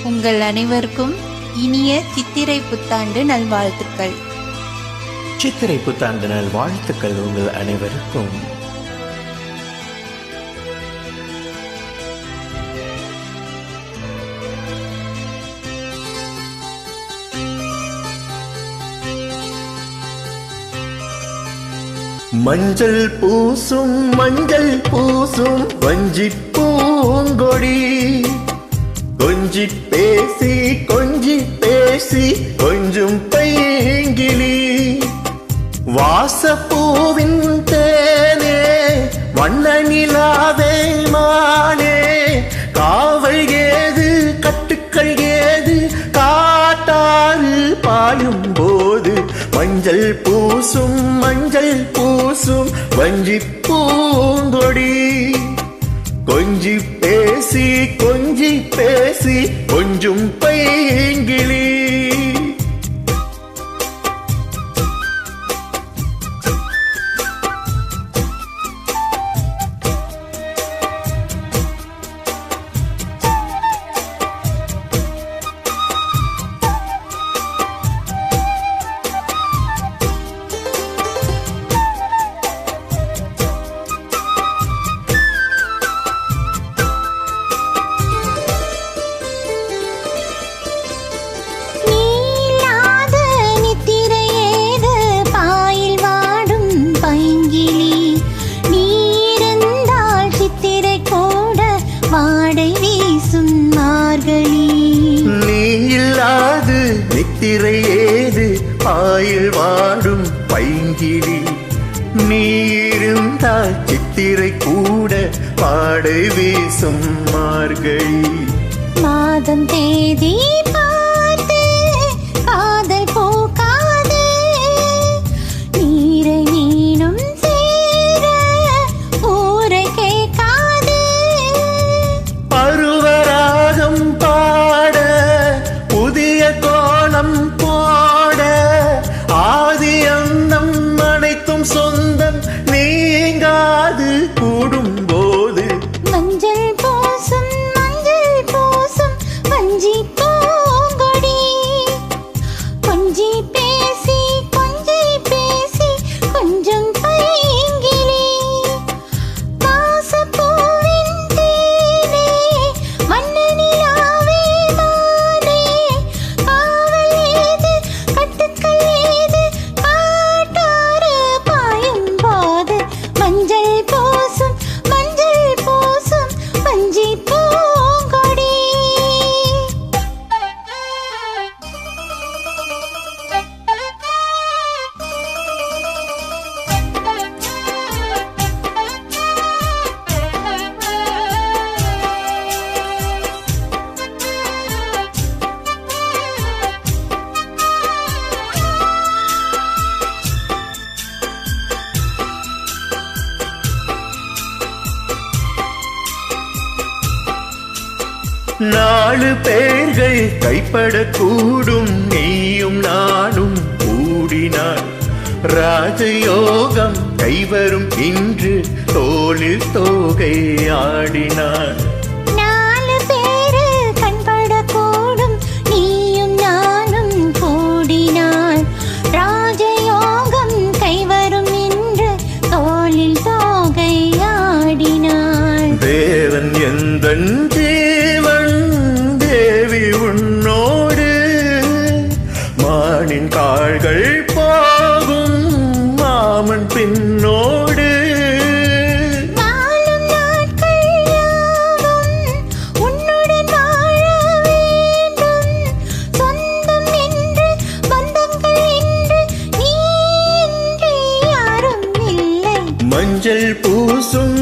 உங்கள் அனைவருக்கும் இனிய சித்திரை புத்தாண்டு நல்வாழ்த்துக்கள். சித்திரை புத்தாண்டு நல்வாழ்த்துக்கள் உங்கள் அனைவருக்கும். மஞ்சள் பூசும் வஞ்சிப் பூங்கொடி, கொஞ்சி பேசி கொஞ்சும் பைங்கிளி, வாசப்பூவின் தேனே வண்ண நிலாவே மானே, காவல் ஏது கட்டுக்கள் ஏது காட்டாறு பாயும் போது, மஞ்சள் பூசும் வஞ்சிப் பூங்கொடி, கொஞ்சி பேசி கொஞ்சும் பைங்கிளி. நித்திரை ஏது பாயில் வாடும் பைங்கிளி, நீ இருந்தால் சித்திரை கூட பாடை வீசும் மார்கழி. மாதம் தேதி பார்த்து காதல் போக்காது, நீரை நீனும் சேர ஊரை கேட்காது. பருவராகம் பாட புதிய கோலம் போட, ஆதி அந்தம் அனைத்தும் சொந்தம் நீங்காது கூடும் போது, மஞ்சள் பூசும் வஞ்சி பூங்கொடி, கொஞ்சி பேசி கொஞ்சம் பைங்கிளி, வாசப்பூவின் தேனே வண்ண நிலாவே மானே, காவல் ஏது கட்டுக்கள் ஏது காட்டாறு பாயும் போது, மஞ்சள் பூசும் வஞ்சி பூங்கொடி. நாலு பேர்கள் கைப்படக்கூடும், நீயும் நானும் கூடினாள் ராஜயோகம் கைவரும் இன்று தோளில் தோகை ஆடினாள். நாலு பேரு கண்படக்கூடும், நீயும் நானும் கூடினாள் ராஜயோகம் கைவரும் இன்று தோளில் தோகை ஆடினாள். தேவன் எந்தன் தேவி உன்னோடு, மானின் கால்கள் போகும் மாமன் பின்னோடு, வாழும் நாட்கள் யாவும் உன்னுடன் வாழ வேண்டும், சொந்தம் என்று பந்தங்கள் என்று நீ இன்றி யாரும் இல்லை. மஞ்சள் பூசும்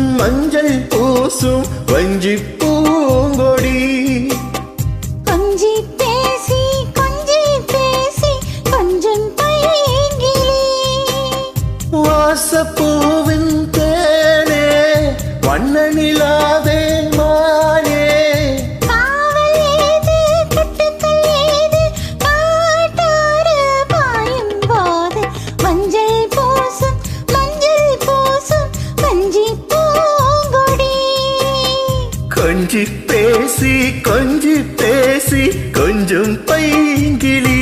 வஞ்சிப் பூங்கொடி, கொஞ்சி பேசி கொஞ்சம் பைங்கிளி, வாசப்பூவின் தேனே வண்ண நிலாவே மானே, காவல் ஏது கட்டுக்கள் ஏது காட்டாறு பாயும் போது, மஞ்சள் பூசும் வஞ்சி பூங்கொடி. கொஞ்சிப்பே பேசி கொஞ்சி பேசி கொஞ்சம் பைங்கிளி